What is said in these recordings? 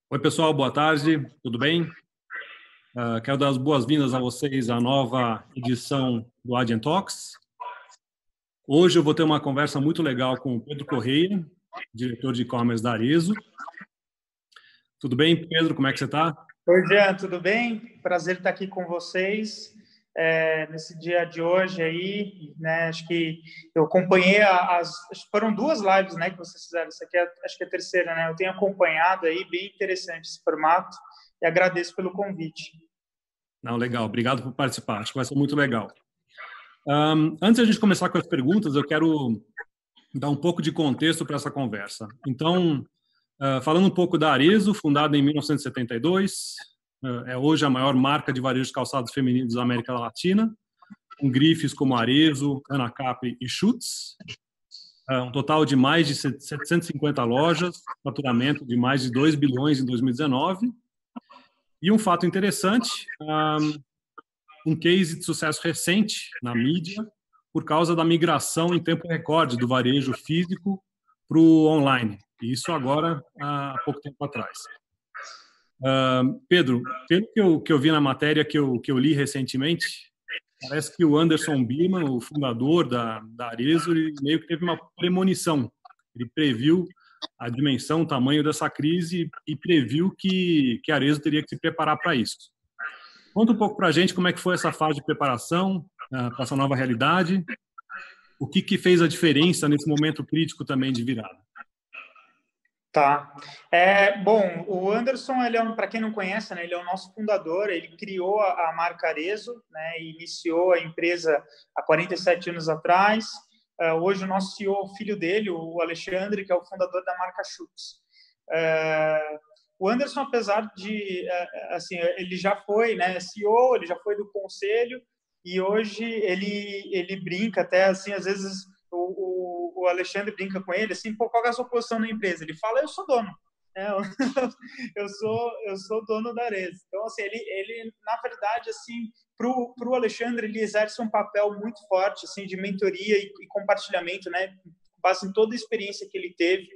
Oi, pessoal, boa tarde, tudo bem? Quero dar as boas-vindas a vocês à nova edição do Adyen Talks. Hoje eu vou ter uma conversa muito legal com o Pedro Correia, diretor de e-commerce da Arezzo. Tudo bem, Pedro? Como é que você está? Oi, Jean, tudo bem? Prazer estar aqui com vocês nesse dia de hoje aí, né? Acho que eu acompanhei foram duas lives, né, que vocês fizeram. Essa aqui acho que é a terceira, né? Eu tenho acompanhado aí, bem interessante esse formato e agradeço pelo convite. Não, legal, obrigado por participar, acho que vai ser muito legal. Antes de a gente começar com as perguntas, eu quero dar um pouco de contexto para essa conversa. Então, falando um pouco da Arezzo, fundada em 1972, é hoje a maior marca de varejo de calçados femininos da América Latina, com grifes como Arezzo, Anacap e Schutz. Um total de mais de 750 lojas, faturamento de mais de 2 bilhões em 2019. E um fato interessante, um case de sucesso recente na mídia, por causa da migração em tempo recorde do varejo físico para o online. Isso agora, há pouco tempo atrás. Pedro, pelo que eu vi na matéria que eu li recentemente, parece que o Anderson Birman, o fundador da Arezzo, ele meio que teve uma premonição. Ele previu a dimensão, o tamanho dessa crise e previu que a Arezzo teria que se preparar para isso. Conta um pouco para a gente como é que foi essa fase de preparação para essa nova realidade, o que fez a diferença nesse momento crítico também de virada. Tá. Bom, o Anderson, ele para quem não conhece, né, ele é o nosso fundador, ele criou a marca Arezzo, né, e iniciou a empresa há 47 anos atrás. Hoje o nosso CEO, o filho dele, o Alexandre, que é o fundador da marca Schutz. O Anderson, apesar de, assim, ele já foi, né, CEO, ele já foi do conselho, e hoje ele brinca até, assim, às vezes o Alexandre brinca com ele, assim, pô, qual é a sua posição na empresa? Ele fala, eu sou dono. Eu sou dono da Arezzo. Então, assim, ele na verdade, assim, pro Alexandre, ele exerce um papel muito forte, assim, de mentoria e compartilhamento, né, com base em toda a experiência que ele teve,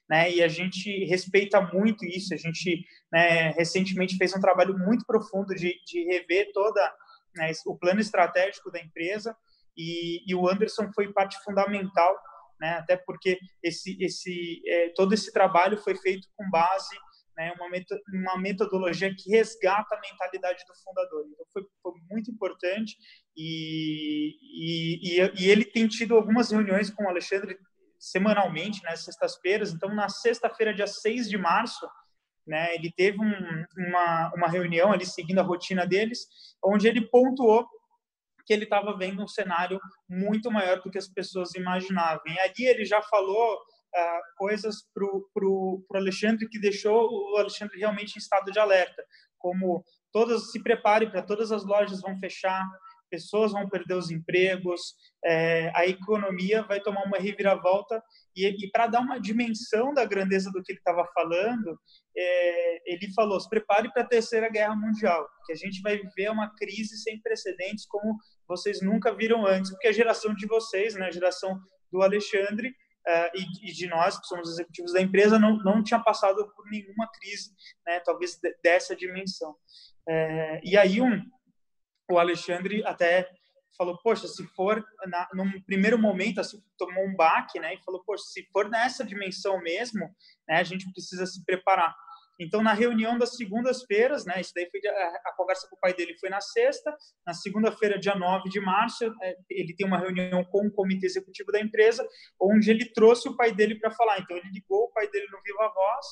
né, e a gente respeita muito isso. A gente, né, recentemente fez um trabalho muito profundo de rever toda, né, o plano estratégico da empresa, e o Anderson foi parte fundamental, né, até porque todo esse trabalho foi feito com base, né, uma metodologia que resgata a mentalidade do fundador. Então foi muito importante, e ele tem tido algumas reuniões com o Alexandre semanalmente, nas sextas-feiras. Então, na sexta-feira, dia 6 de março, né, ele teve uma reunião ali, seguindo a rotina deles, onde ele pontuou que ele estava vendo um cenário muito maior do que as pessoas imaginavam. E ali ele já falou coisas pro Alexandre que deixou o Alexandre realmente em estado de alerta, como se prepare para todas as lojas vão fechar, pessoas vão perder os empregos, a economia vai tomar uma reviravolta, e para dar uma dimensão da grandeza do que ele estava falando, ele falou, se prepare para a Terceira Guerra Mundial, que a gente vai viver uma crise sem precedentes como vocês nunca viram antes, porque a geração de vocês, né, a geração do Alexandre e de nós, que somos executivos da empresa, não tinha passado por nenhuma crise, né, talvez dessa dimensão. E aí o Alexandre até falou, poxa, se for num primeiro momento, assim, tomou um baque, né, e falou, poxa, se for nessa dimensão mesmo, né, a gente precisa se preparar. Então, na reunião das segundas-feiras, né, isso daí foi a conversa com o pai dele foi na sexta, na segunda-feira, dia 9 de março, ele tem uma reunião com o comitê executivo da empresa, onde ele trouxe o pai dele para falar. Então, ele ligou o pai dele no Viva Voz,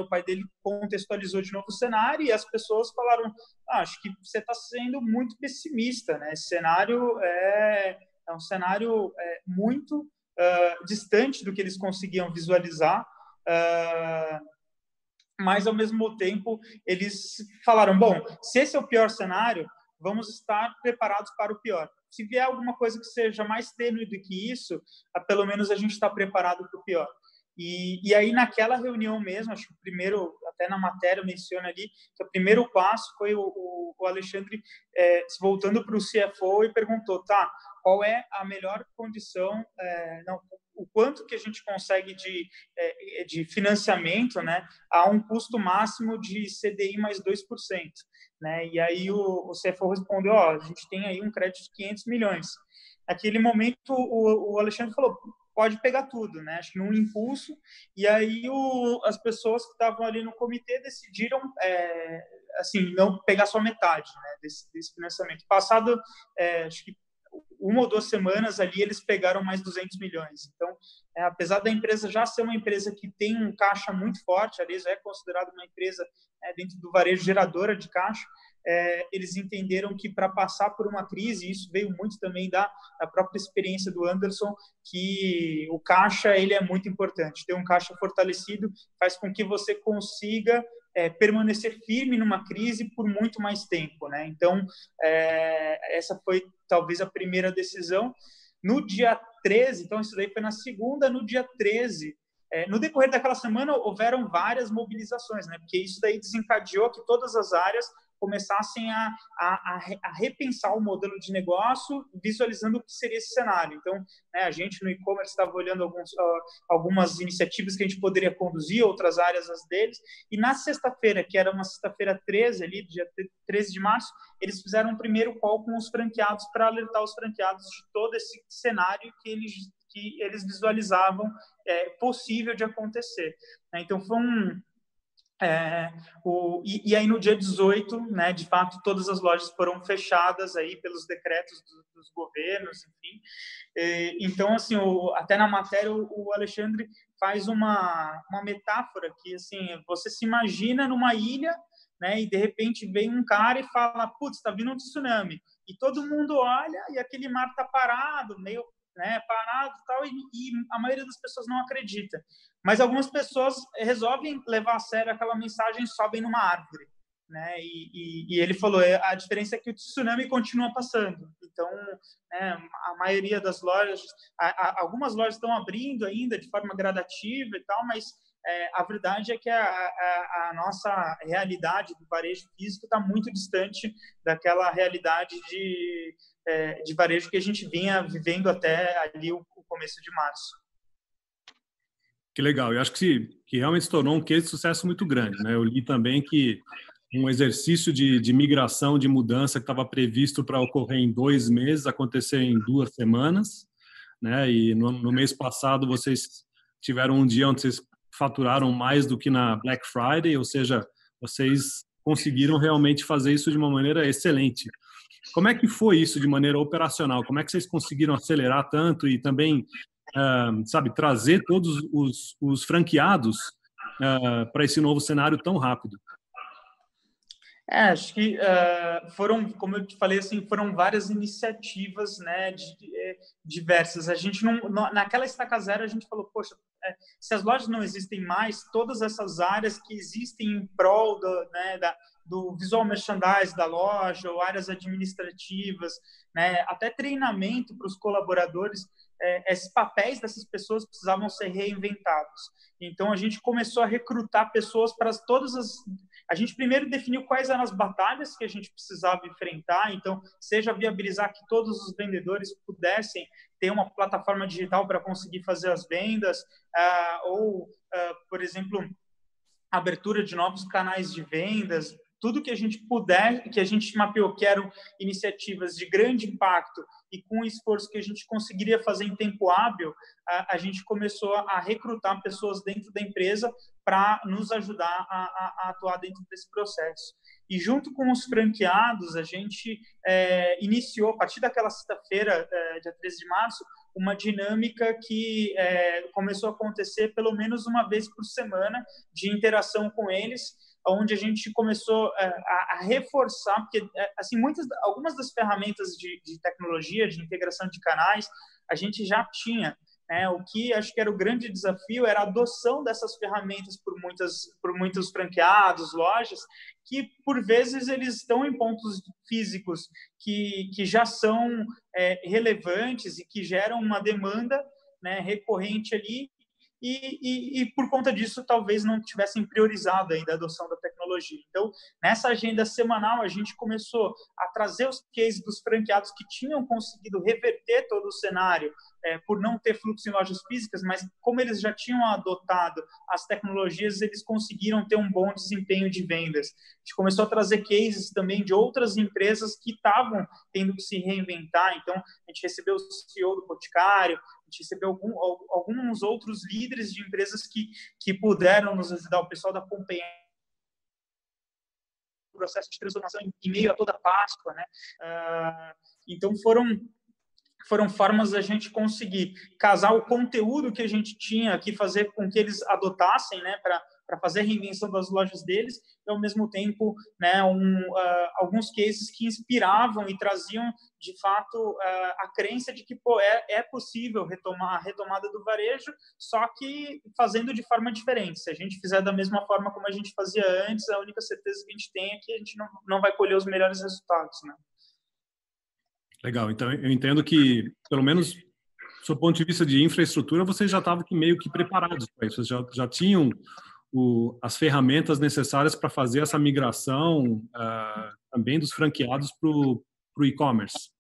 o pai dele contextualizou de novo o cenário, e as pessoas falaram, acho que você está sendo muito pessimista, né? Esse cenário é um cenário muito distante do que eles conseguiam visualizar, mas, ao mesmo tempo, eles falaram, bom, se esse é o pior cenário, vamos estar preparados para o pior. Se vier alguma coisa que seja mais tênue do que isso, pelo menos a gente está preparado para o pior. E aí, naquela reunião mesmo, acho que o primeiro, até na matéria menciona ali, que o primeiro passo foi o Alexandre voltando para o CFO e perguntou, tá, qual é a melhor condição, o quanto que a gente consegue de financiamento, né, a um custo máximo de CDI mais 2%. Né? E aí o CFO respondeu, a gente tem aí um crédito de 500 milhões. Naquele momento, o Alexandre falou, pode pegar tudo, né? Acho que num impulso. E aí as pessoas que estavam ali no comitê decidiram, assim, não pegar só metade, né, desse financiamento. Passado, acho que 1 ou 2 semanas ali, eles pegaram mais 200 milhões. Então, apesar da empresa já ser uma empresa que tem um caixa muito forte, aliás, é considerada uma empresa dentro do varejo geradora de caixa, eles entenderam que para passar por uma crise, isso veio muito também da própria experiência do Anderson, que o caixa ele é muito importante. Ter um caixa fortalecido faz com que você consiga permanecer firme numa crise por muito mais tempo, né? Então, essa foi talvez a primeira decisão. No dia 13, então isso daí foi na segunda, no dia 13, no decorrer daquela semana houveram várias mobilizações, né? Porque isso daí desencadeou que todas as áreas começassem a repensar o modelo de negócio, visualizando o que seria esse cenário. Então, né, a gente no e-commerce estava olhando algumas iniciativas que a gente poderia conduzir, outras áreas as deles, e na sexta-feira, que era uma sexta-feira 13, ali, dia 13 de março, eles fizeram um primeiro call com os franqueados para alertar os franqueados de todo esse cenário que eles visualizavam possível de acontecer. Então, foi e aí no dia 18, né, de fato, todas as lojas foram fechadas aí pelos decretos dos governos, enfim. Então, assim, até na matéria o Alexandre faz uma metáfora que, assim, você se imagina numa ilha, né, e de repente vem um cara e fala, putz, está vindo um tsunami. E todo mundo olha e aquele mar está parado, meio, né, parado e tal, e a maioria das pessoas não acredita. Mas algumas pessoas resolvem levar a sério aquela mensagem e sobem numa árvore, né? E ele falou, a diferença é que o tsunami continua passando. Então, né, a maioria das lojas, algumas lojas estão abrindo ainda de forma gradativa e tal, mas a verdade é que a nossa realidade do varejo físico está muito distante daquela realidade de varejo que a gente vinha vivendo até ali o começo de março. Que legal. Eu acho que realmente se tornou um case de sucesso muito grande, né? Eu li também que um exercício de migração, de mudança que estava previsto para ocorrer em 2 meses, aconteceu em 2 semanas, né? E no mês passado vocês tiveram um dia onde vocês faturaram mais do que na Black Friday, ou seja, vocês conseguiram realmente fazer isso de uma maneira excelente. Como é que foi isso de maneira operacional? Como é que vocês conseguiram acelerar tanto e também sabe, trazer todos os franqueados para esse novo cenário tão rápido? Acho que foram, como eu te falei, assim, foram várias iniciativas, né, diversas. A gente naquela estaca zero a gente falou, poxa, se as lojas não existem mais, todas essas áreas que existem em prol do visual merchandising da loja, ou áreas administrativas, né, até treinamento para os colaboradores, esses papéis dessas pessoas precisavam ser reinventados. Então, a gente começou a recrutar pessoas para todas as... A gente primeiro definiu quais eram as batalhas que a gente precisava enfrentar, então, seja viabilizar que todos os vendedores pudessem ter uma plataforma digital para conseguir fazer as vendas, por exemplo, abertura de novos canais de vendas, tudo que a gente puder, que a gente mapeou que eram iniciativas de grande impacto e com o esforço que a gente conseguiria fazer em tempo hábil, a gente começou a recrutar pessoas dentro da empresa para nos ajudar a atuar dentro desse processo. E junto com os franqueados, a gente iniciou, a partir daquela sexta-feira, dia 13 de março, uma dinâmica que começou a acontecer pelo menos uma vez por semana de interação com eles, onde a gente começou a reforçar, porque assim, algumas das ferramentas de tecnologia, de integração de canais, a gente já tinha. O que acho que era o grande desafio era a adoção dessas ferramentas por muitos franqueados, lojas, que por vezes eles estão em pontos físicos que já são relevantes e que geram uma demanda, né, recorrente ali, e por conta disso talvez não tivessem priorizado ainda a adoção da tecnologia. Então, nessa agenda semanal, a gente começou a trazer os cases dos franqueados que tinham conseguido reverter todo o cenário por não ter fluxo em lojas físicas, mas como eles já tinham adotado as tecnologias, eles conseguiram ter um bom desempenho de vendas. A gente começou a trazer cases também de outras empresas que estavam tendo que se reinventar. Então, a gente recebeu o CEO do Boticário, a gente recebeu alguns outros líderes de empresas que puderam nos ajudar, o pessoal da Companhia, o processo de transformação em meio a toda a Páscoa, né? Então, foram formas da gente conseguir casar o conteúdo que a gente tinha aqui, fazer com que eles adotassem, né, para fazer a reinvenção das lojas deles, e ao mesmo tempo, né, alguns cases que inspiravam e traziam, de fato, a crença de que é possível retomar a retomada do varejo, só que fazendo de forma diferente. Se a gente fizer da mesma forma como a gente fazia antes, a única certeza que a gente tem é que a gente não vai colher os melhores resultados, né? Legal, então eu entendo que, pelo menos, do seu ponto de vista de infraestrutura, vocês já estavam meio que preparados para isso, vocês já tinham as ferramentas necessárias para fazer essa migração também dos franqueados para o e-commerce.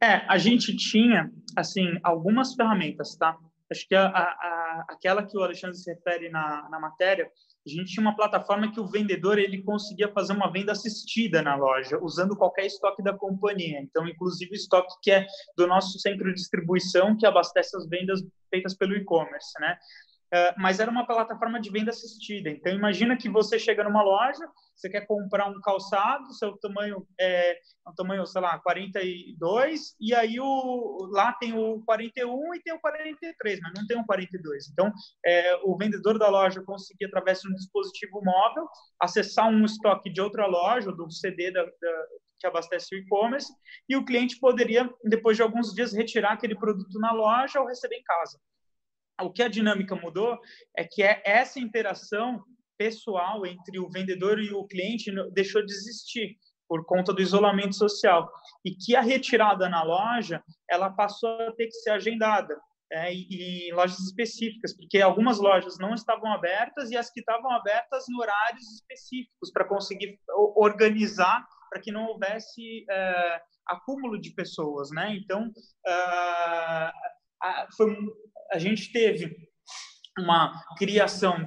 A gente tinha, assim, algumas ferramentas, tá? Acho que aquela que o Alexandre se refere na matéria, a gente tinha uma plataforma que o vendedor ele conseguia fazer uma venda assistida na loja, usando qualquer estoque da companhia. Então, inclusive, o estoque que é do nosso centro de distribuição, que abastece as vendas feitas pelo e-commerce, né? Mas era uma plataforma de venda assistida. Então, imagina que você chega numa loja, você quer comprar um calçado, seu tamanho é um tamanho, sei lá, 42, e aí lá tem o 41 e tem o 43, mas não tem o 42. Então, o vendedor da loja conseguia, através de um dispositivo móvel, acessar um estoque de outra loja, do CD que abastece o e-commerce, e o cliente poderia, depois de alguns dias, retirar aquele produto na loja ou receber em casa. O que a dinâmica mudou é que essa interação pessoal entre o vendedor e o cliente deixou de existir por conta do isolamento social, e que a retirada na loja ela passou a ter que ser agendada em lojas específicas, porque algumas lojas não estavam abertas e as que estavam abertas em horários específicos para conseguir organizar para que não houvesse acúmulo de pessoas, né? Então, a gente teve uma criação,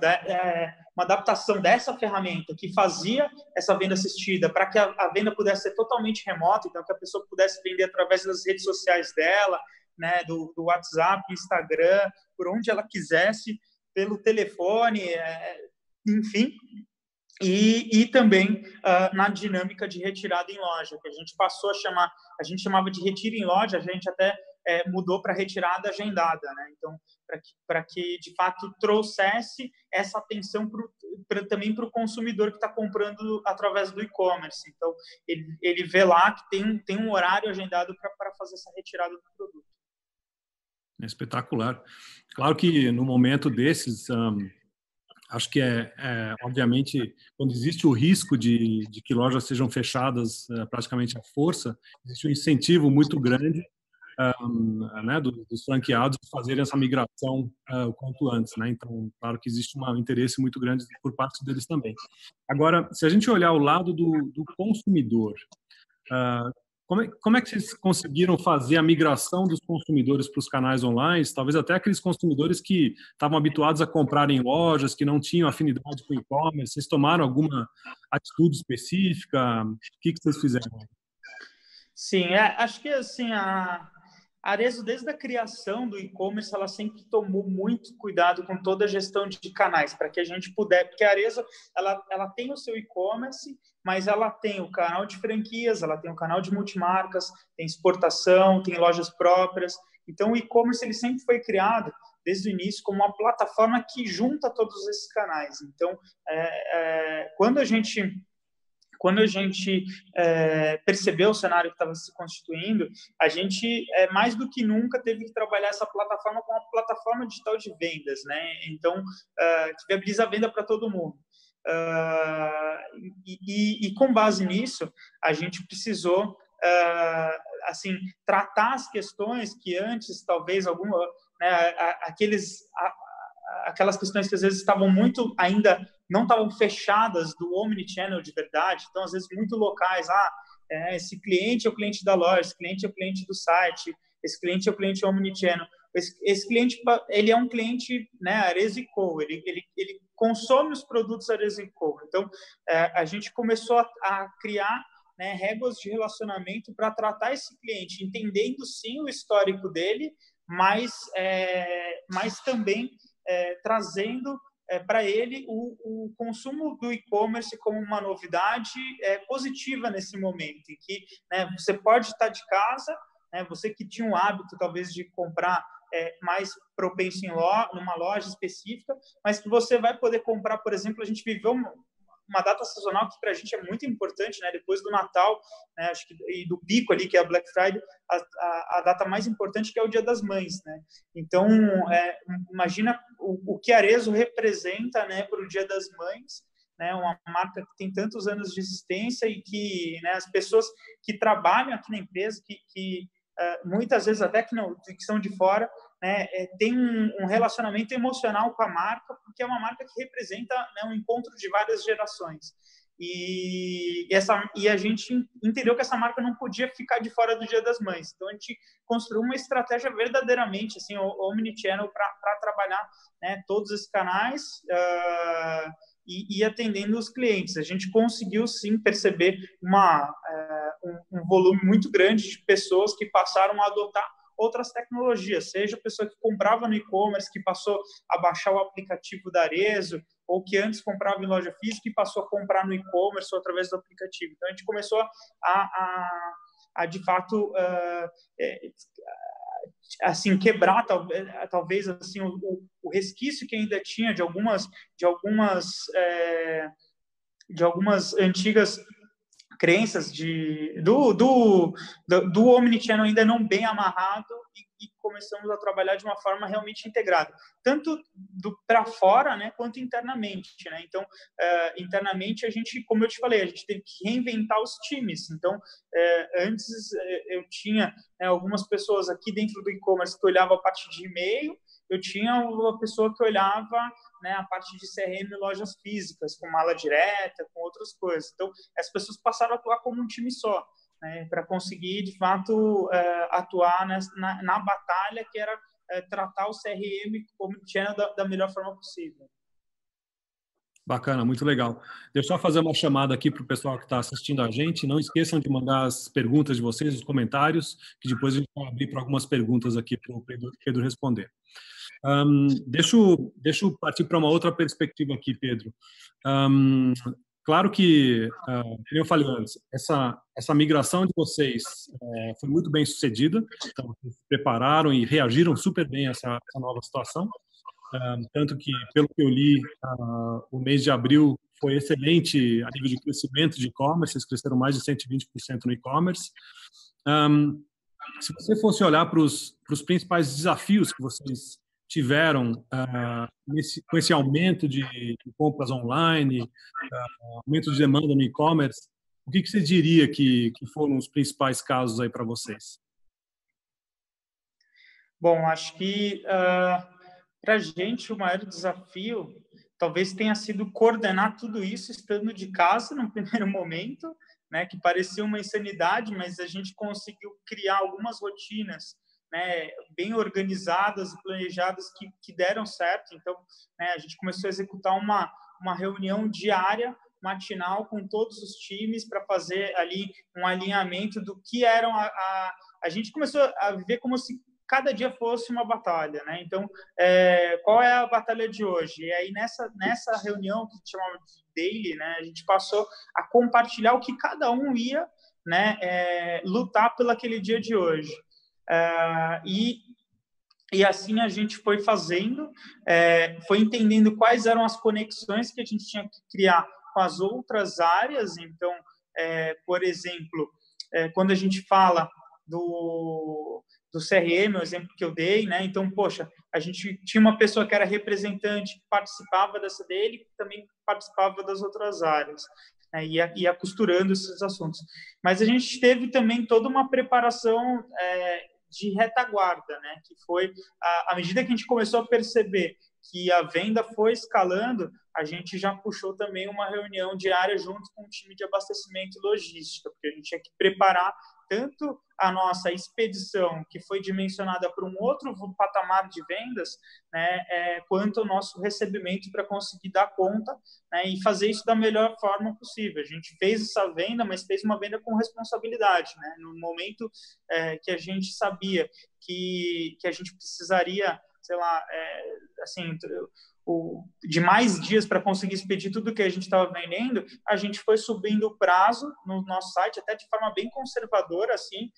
uma adaptação dessa ferramenta que fazia essa venda assistida para que a venda pudesse ser totalmente remota, então que a pessoa pudesse vender através das redes sociais dela, né, do WhatsApp, Instagram, por onde ela quisesse, pelo telefone, enfim. E também na dinâmica de retirada em loja, que a gente passou a gente chamava de retiro em loja, a gente até mudou para retirada agendada, né? Então, para que de fato trouxesse essa atenção também para o consumidor que está comprando através do e-commerce. Então, ele vê lá que tem um horário agendado para fazer essa retirada do produto. É espetacular. Claro que no momento desses, acho que obviamente, quando existe o risco de que lojas sejam fechadas praticamente à força, existe um incentivo muito grande né, dos franqueados fazerem essa migração o quanto antes, né? Então, claro que existe um interesse muito grande por parte deles também. Agora, se a gente olhar o lado do consumidor, como é que vocês conseguiram fazer a migração dos consumidores para os canais online? Talvez até aqueles consumidores que estavam habituados a comprar em lojas, que não tinham afinidade com e-commerce. Vocês tomaram alguma atitude específica? O que vocês fizeram? Sim, acho que assim a Arezzo, desde a criação do e-commerce, ela sempre tomou muito cuidado com toda a gestão de canais, para que a gente pudesse, porque a Arezzo, ela tem o seu e-commerce, mas ela tem o canal de franquias, ela tem o canal de multimarcas, tem exportação, tem lojas próprias. Então, o e-commerce ele sempre foi criado, desde o início, como uma plataforma que junta todos esses canais. Então, quando a gente percebeu o cenário que estava se constituindo, a gente, mais do que nunca, teve que trabalhar essa plataforma como uma plataforma digital de vendas, né? Então, que viabiliza a venda para todo mundo. E com base nisso, a gente precisou tratar as questões que antes, talvez, aquelas questões que às vezes estavam muito ainda não estavam fechadas do omnichannel de verdade, então às vezes muito locais, esse cliente é o cliente da loja, esse cliente é o cliente do site, esse cliente é o cliente omnichannel. Esse cliente, ele é um cliente, né, Arezzo & Co. Ele consome os produtos Arezzo & Co. Então, a gente começou a criar, né, réguas de relacionamento para tratar esse cliente, entendendo, sim, o histórico dele, mas também trazendo para ele o consumo do e-commerce como uma novidade positiva nesse momento, em que, né, você pode estar de casa, né, você que tinha um hábito, talvez, de comprar mais propenso numa loja específica, mas que você vai poder comprar, por exemplo, a gente viveu uma data sazonal que para a gente é muito importante, né? Depois do Natal, né? Acho que e do pico ali, que é a Black Friday, a data mais importante, que é o Dia das Mães, né? Então, imagina o que a Arezzo representa, né, para o Dia das Mães, né? Uma marca que tem tantos anos de existência e que, né, as pessoas que trabalham aqui na empresa, que muitas vezes até que são de fora, né, tem um relacionamento emocional com a marca, porque é uma marca que representa, né, um encontro de várias gerações. E a gente entendeu que essa marca não podia ficar de fora do Dia das Mães. Então, a gente construiu uma estratégia verdadeiramente, assim, omnichannel para trabalhar, né, todos esses canais e atendendo os clientes. A gente conseguiu, sim, perceber um volume muito grande de pessoas que passaram a adotar outras tecnologias, seja a pessoa que comprava no e-commerce, que passou a baixar o aplicativo da Arezzo, ou que antes comprava em loja física e passou a comprar no e-commerce ou através do aplicativo. Então, a gente começou a de fato, assim, quebrar talvez assim o resquício que ainda tinha de algumas antigas crenças do omnichannel ainda não bem amarrado e começamos a trabalhar de uma forma realmente integrada, tanto para fora, né, quanto internamente, né? Então, internamente, a gente, como eu te falei, a gente teve que reinventar os times. Então, antes eu tinha, né, algumas pessoas aqui dentro do e-commerce que olhavam a parte de e-mail, eu tinha uma pessoa que olhava, né, a parte de CRM e lojas físicas, com mala direta, com outras coisas. Então, as pessoas passaram a atuar como um time só, né, para conseguir, de fato, atuar na batalha, que era tratar o CRM como channel da melhor forma possível. Bacana, muito legal. Deixa eu só fazer uma chamada aqui para o pessoal que está assistindo a gente. Não esqueçam de mandar as perguntas de vocês, os comentários, que depois a gente vai abrir para algumas perguntas aqui para o Pedro responder. Deixa eu partir para uma outra perspectiva aqui, Pedro. Claro que, como eu falei antes, essa migração de vocês foi muito bem sucedida, então, vocês se prepararam e reagiram super bem a essa nova situação, tanto que, pelo que eu li, o mês de abril foi excelente a nível de crescimento de e-commerce, vocês cresceram mais de 120% no e-commerce. Se você fosse olhar para os principais desafios que vocês tiveram com esse aumento de compras online, aumento de demanda no e-commerce, o que você diria que foram os principais casos aí para vocês? Bom, acho que para a gente o maior desafio talvez tenha sido coordenar tudo isso estando de casa no primeiro momento, né, que parecia uma insanidade, mas a gente conseguiu criar algumas rotinas, né, bem organizadas e planejadas que deram certo. Então, né, a gente começou a executar uma reunião diária, matinal, com todos os times para fazer ali um alinhamento do que eram a gente começou a viver como se cada dia fosse uma batalha, né? Então, qual é a batalha de hoje? E aí, nessa reunião que a gente chamava de daily, né, a gente passou a compartilhar o que cada um ia, né, lutar pelo aquele dia de hoje. E assim a gente foi fazendo, foi entendendo quais eram as conexões que a gente tinha que criar com as outras áreas. Então, por exemplo, quando a gente fala do CRM, o exemplo que eu dei, né? Então, poxa, a gente tinha uma pessoa que era representante, que participava dessa dele, que também participava das outras áreas, né? Ia costurando esses assuntos. Mas a gente teve também toda uma preparação de retaguarda, né? Que foi à medida que a gente começou a perceber que a venda foi escalando, a gente já puxou também uma reunião diária junto com o time de abastecimento e logística, porque a gente tinha que preparar tanto a nossa expedição, que foi dimensionada para um outro patamar de vendas, né, quanto o nosso recebimento para conseguir dar conta, né, e fazer isso da melhor forma possível. A gente fez essa venda, mas fez uma venda com responsabilidade, né, no momento que a gente sabia que a gente precisaria, sei lá, assim, de mais dias para conseguir expedir tudo que a gente estava vendendo, a gente foi subindo o prazo no nosso site, até de forma bem conservadora, assim,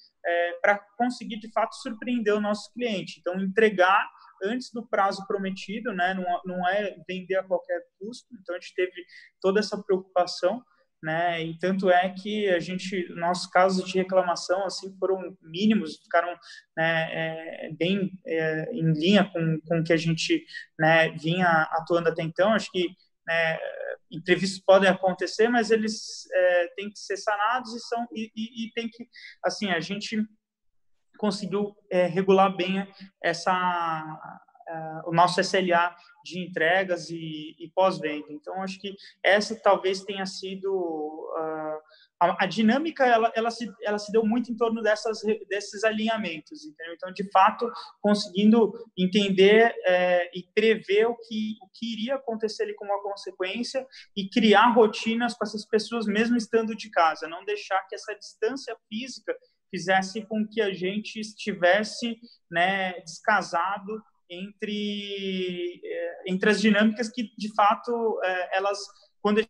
para conseguir, de fato, surpreender o nosso cliente. Então, entregar antes do prazo prometido, né? Não é vender a qualquer custo. Então, a gente teve toda essa preocupação, né? E tanto é que nossos casos de reclamação assim foram mínimos, ficaram, né, bem em linha com o que a gente, né, vinha atuando até então. Acho que, né, imprevistos podem acontecer, mas eles têm que ser sanados e tem que, assim, a gente conseguiu regular bem o nosso SLA de entregas e pós-venda. Então, acho que essa talvez tenha sido a dinâmica, ela se deu muito em torno desses alinhamentos, entendeu? Então, de fato, conseguindo entender e prever o que iria acontecer ali como uma consequência e criar rotinas com essas pessoas, mesmo estando de casa, não deixar que essa distância física fizesse com que a gente estivesse, né, descasado entre as dinâmicas que, de fato, elas, quando a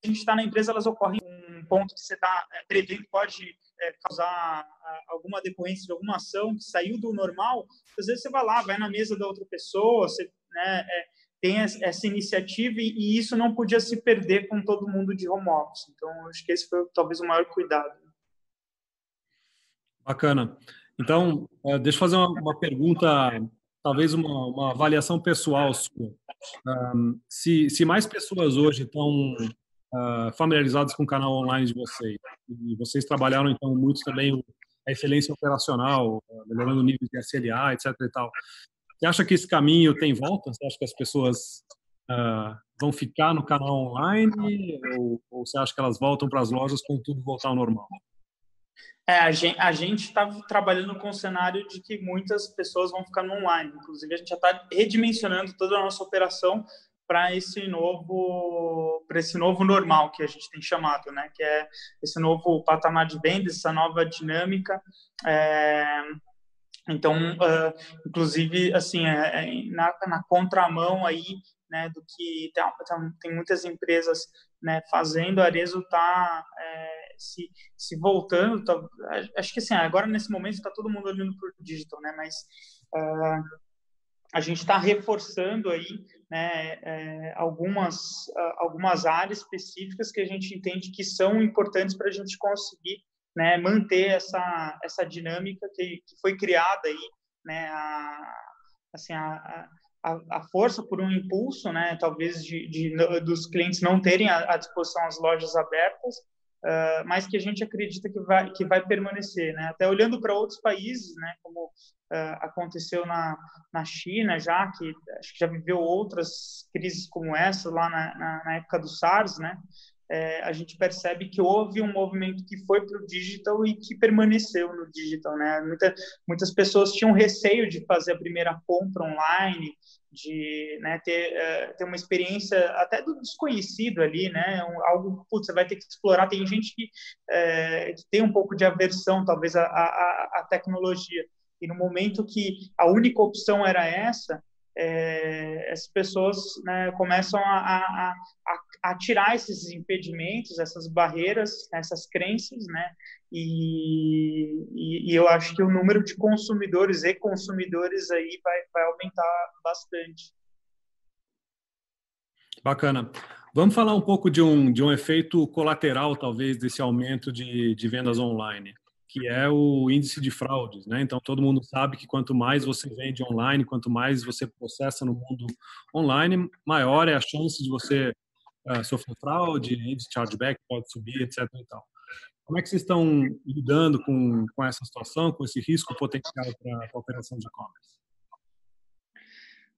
gente está na empresa, elas ocorrem em um ponto que você está prevendo que pode causar alguma decorrência de alguma ação que saiu do normal. Às vezes você vai na mesa da outra pessoa, você, né, tem essa iniciativa e isso não podia se perder com todo mundo de home office. Então, acho que esse foi talvez o maior cuidado. Bacana. Então, deixa eu fazer uma pergunta, talvez uma avaliação pessoal sua. Se mais pessoas hoje estão familiarizadas com o canal online de vocês, e vocês trabalharam, então, muito também a excelência operacional, melhorando o nível de SLA, etc. e tal, você acha que esse caminho tem volta? Você acha que as pessoas vão ficar no canal online ou você acha que elas voltam para as lojas quando tudo voltar ao normal? A gente está trabalhando com o cenário de que muitas pessoas vão ficar no online. Inclusive, a gente já está redimensionando toda a nossa operação para esse novo normal que a gente tem chamado, né? Que é esse novo patamar de vendas, essa nova dinâmica. Então, inclusive, assim, na contramão aí, né, do que tem muitas empresas, né, fazendo, a Arezzo está se voltando. Acho que assim, agora nesse momento está todo mundo olhando para o digital, né, mas a gente está reforçando aí, né, algumas áreas específicas que a gente entende que são importantes para a gente conseguir, né, manter essa dinâmica que foi criada aí, né, a força por um impulso, né, talvez dos clientes não terem à disposição as lojas abertas, mas que a gente acredita que vai permanecer, né? Até olhando para outros países, né, como aconteceu na China, já que acho que já viveu outras crises como essa lá na época do SARS, né? A gente percebe que houve um movimento que foi para o digital e que permaneceu no digital, né? Muitas pessoas tinham receio de fazer a primeira compra online, de, né, ter uma experiência até do desconhecido ali, né? Algo, putz, você vai ter que explorar. Tem gente que tem um pouco de aversão, talvez, à tecnologia. E no momento que a única opção era essa, as pessoas, né, começam a tirar esses impedimentos, essas barreiras, essas crenças, né? E eu acho que o número de consumidores e consumidores aí vai aumentar bastante. Bacana. Vamos falar um pouco de um efeito colateral, talvez, desse aumento de vendas online, que é o índice de fraudes, né? Então, todo mundo sabe que quanto mais você vende online, quanto mais você processa no mundo online, maior é a chance de você sofrer fraude, índice de chargeback pode subir, etc. E tal. Como é que vocês estão lidando com essa situação, com esse risco potencial para a operação de e-commerce?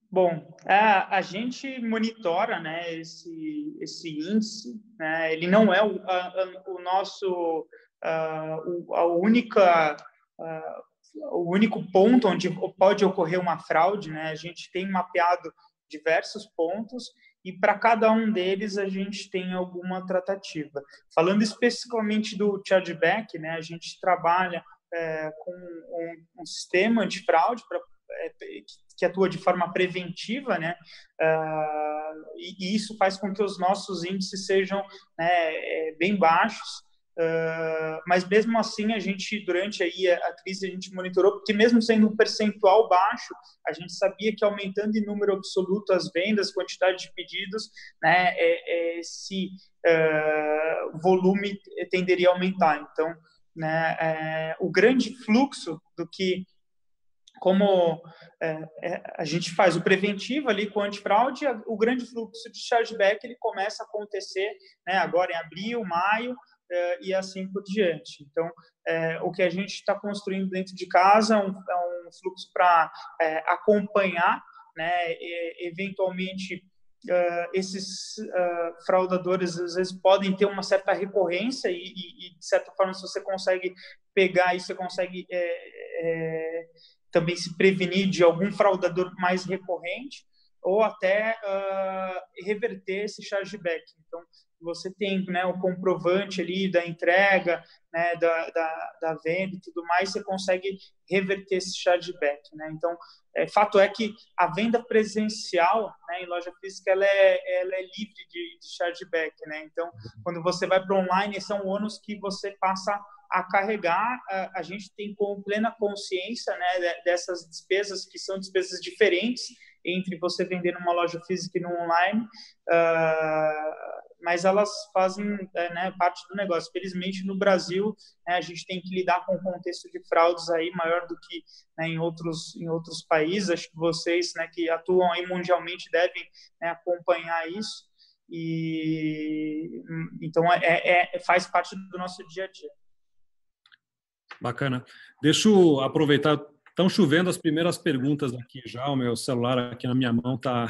Bom, a gente monitora, né, esse índice, né, ele não é o nosso o único ponto onde pode ocorrer uma fraude, né? A gente tem mapeado diversos pontos e para cada um deles a gente tem alguma tratativa. Falando especificamente do chargeback, né, a gente trabalha com um sistema antifraude que atua de forma preventiva, né? E isso faz com que os nossos índices sejam, né, bem baixos. Mas mesmo assim a gente, durante aí a crise, a gente monitorou, porque mesmo sendo um percentual baixo, a gente sabia que aumentando em número absoluto as vendas, quantidade de pedidos, né, esse volume tenderia a aumentar. Então, né, o grande fluxo do que, como a gente faz o preventivo ali com o antifraude, o grande fluxo de chargeback ele começa a acontecer, né, agora em abril, maio, e assim por diante. Então, o que a gente está construindo dentro de casa é um fluxo para acompanhar, né, eventualmente esses fraudadores às vezes podem ter uma certa recorrência e de certa forma, se você consegue pegar isso, você consegue também se prevenir de algum fraudador mais recorrente ou até reverter esse chargeback. Então, você tem, né, o comprovante ali da entrega, né, da venda e tudo mais, você consegue reverter esse chargeback, né? Então, fato é que a venda presencial, né, em loja física, ela é livre de chargeback, né? Então, quando você vai para online, esse é um ônus que você passa a carregar. A gente tem com plena consciência, né, dessas despesas, que são despesas diferentes entre você vender numa loja física e no online, mas elas fazem, né, parte do negócio. Felizmente, no Brasil, né, a gente tem que lidar com um contexto de fraudes aí maior do que, né, em outros países. Acho que vocês, né, que atuam aí mundialmente devem, né, acompanhar isso. E então faz parte do nosso dia a dia. Bacana. Deixa eu aproveitar. Estão chovendo as primeiras perguntas aqui já. O meu celular aqui na minha mão está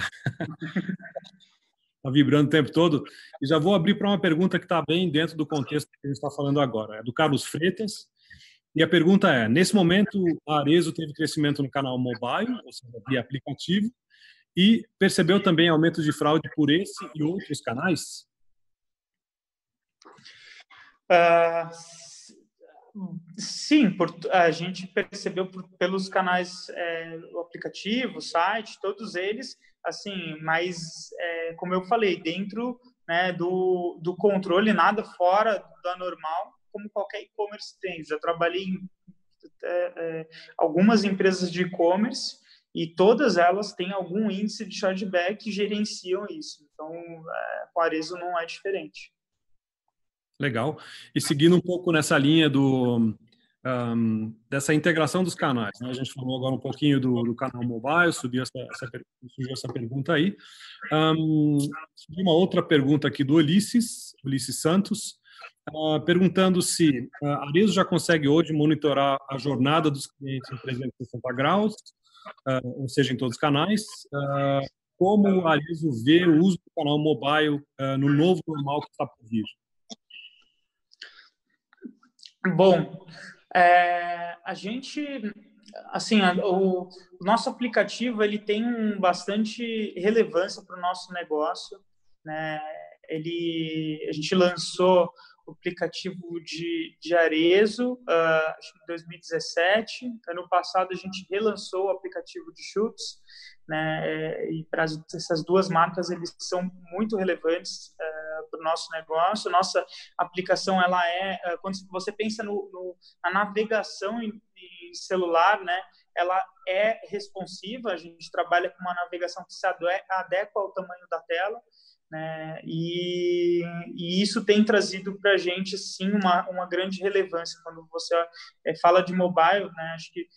tá vibrando o tempo todo. E já vou abrir para uma pergunta que está bem dentro do contexto que a gente está falando agora. É do Carlos Freitas. E a pergunta é: nesse momento, a Arezzo teve crescimento no canal mobile, ou seja, via aplicativo, e percebeu também aumento de fraude por esse e outros canais? Sim, a gente percebeu pelos canais, o aplicativo, o site, todos eles, assim, mas, como eu falei, dentro, né, do controle, nada fora da normal, como qualquer e-commerce tem. Já trabalhei em algumas empresas de e-commerce e todas elas têm algum índice de chargeback e gerenciam isso. Então, com a Arezzo não é diferente. Legal. E seguindo um pouco nessa linha dessa integração dos canais, né? A gente falou agora um pouquinho do canal mobile, surgiu essa pergunta aí. Surgiu uma outra pergunta aqui do Ulisses Santos, perguntando se a Arezzo já consegue hoje monitorar a jornada dos clientes em 360 graus, ou seja, em todos os canais. Como a Arezzo vê o uso do canal mobile no novo normal que está por vir? Bom, a gente, assim, o nosso aplicativo ele tem bastante relevância para o nosso negócio, né? A gente lançou o aplicativo de Arezzo, acho que em 2017. Ano passado a gente relançou o aplicativo de chutes, né? E para essas duas marcas eles são muito relevantes para o nosso negócio. Nossa aplicação ela quando você pensa na navegação em celular, né? Ela é responsiva. A gente trabalha com uma navegação que se adequa ao tamanho da tela. né? E isso tem trazido para a gente, sim, uma grande relevância. Quando você fala de mobile, né? Acho que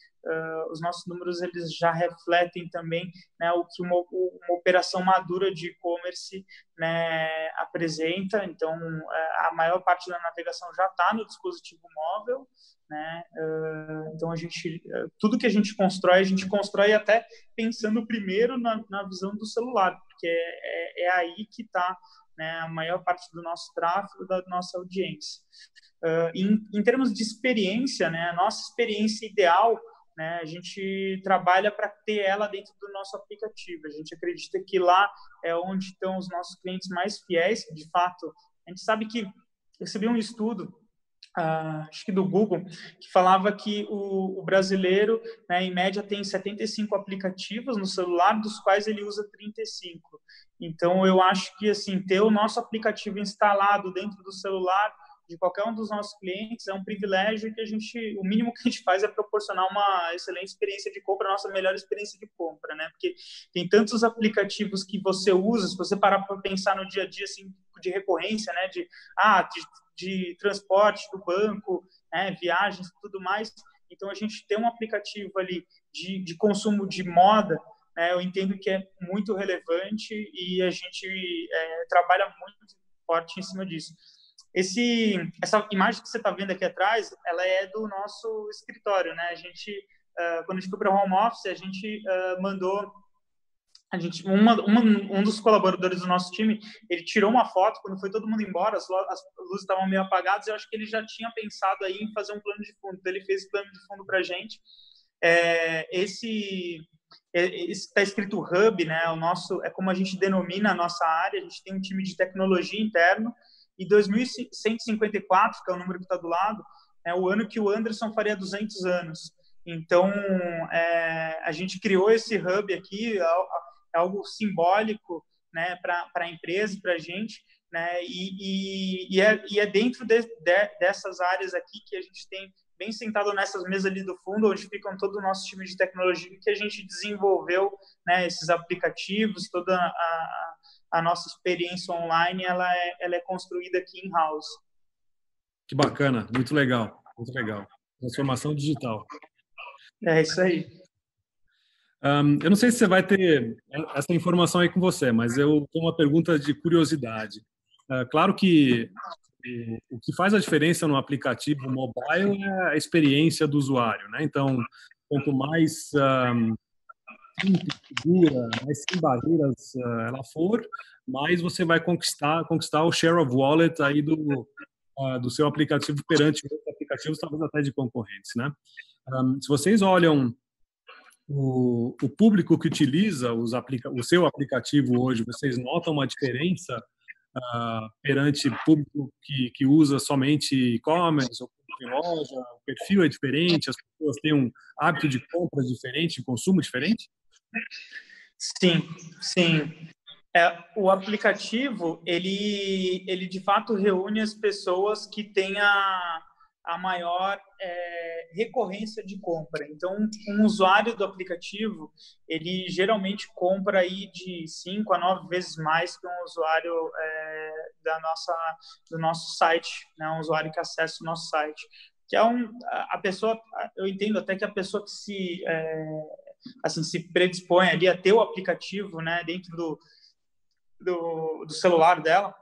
os nossos números eles já refletem também, né, o que uma operação madura de e-commerce, né, apresenta. Então, a maior parte da navegação já está no dispositivo móvel, né? Então, tudo que a gente constrói até pensando primeiro na visão do celular, porque é aí que está, né, a maior parte do nosso tráfego, da nossa audiência. Em termos de experiência, né, a nossa experiência ideal, né, a gente trabalha para ter ela dentro do nosso aplicativo. A gente acredita que lá é onde estão os nossos clientes mais fiéis. De fato, a gente sabe que recebi um estudo, acho que do Google, que falava que o brasileiro, né, em média, tem 75 aplicativos no celular, dos quais ele usa 35. Então, eu acho que assim, ter o nosso aplicativo instalado dentro do celular de qualquer um dos nossos clientes é um privilégio que o mínimo que a gente faz é proporcionar uma excelente experiência de compra, a nossa melhor experiência de compra, né? Porque tem tantos aplicativos que você usa, se você parar para pensar no dia a dia, assim, de recorrência, né? De transporte do banco, né? Viagens e tudo mais. Então, a gente tem um aplicativo ali de consumo de moda, né? Eu entendo que é muito relevante e a gente trabalha muito forte em cima disso. Essa imagem que você está vendo aqui atrás, ela é do nosso escritório, né? Quando a gente foi para o home office, a gente mandou, um dos colaboradores do nosso time, ele tirou uma foto quando foi todo mundo embora, as luzes estavam meio apagadas, eu acho que ele já tinha pensado aí em fazer um plano de fundo, então ele fez o plano de fundo para a gente. Esse está escrito Hub, né? É como a gente denomina a nossa área. A gente tem um time de tecnologia interno. E 2154, que é o número que está do lado, é o ano que o Anderson faria 200 anos. Então, a gente criou esse hub aqui, é algo simbólico, né, para a empresa e para a gente, né, e é dentro dessas áreas aqui que a gente tem, bem sentado nessas mesas ali do fundo, onde ficam todo o nosso time de tecnologia, que a gente desenvolveu, né, esses aplicativos, toda a nossa experiência online, ela é construída aqui in-house. Que bacana, muito legal, muito legal. Transformação digital. É isso aí. Eu não sei se você vai ter essa informação aí com você, mas eu tenho uma pergunta de curiosidade. Claro que o que faz a diferença no aplicativo mobile é a experiência do usuário, né? Então, quanto mais simples, segura, mais sem barreiras ela for, mais você vai conquistar o share of wallet aí do seu aplicativo perante outros aplicativos, talvez até de concorrentes, né? Se vocês olham o público que utiliza o seu aplicativo hoje, vocês notam uma diferença perante público que usa somente e-commerce ou em loja? O perfil é diferente, as pessoas têm um hábito de compra diferente, de consumo diferente? Sim, sim. O aplicativo, ele de fato reúne as pessoas que têm a maior recorrência de compra. Então, um usuário do aplicativo, ele geralmente compra aí de 5 a 9 vezes mais que um usuário do nosso site, né? Um usuário que acessa o nosso site. Que é a pessoa, eu entendo até que a pessoa que se predispõe ali a ter o aplicativo, né, dentro do celular dela,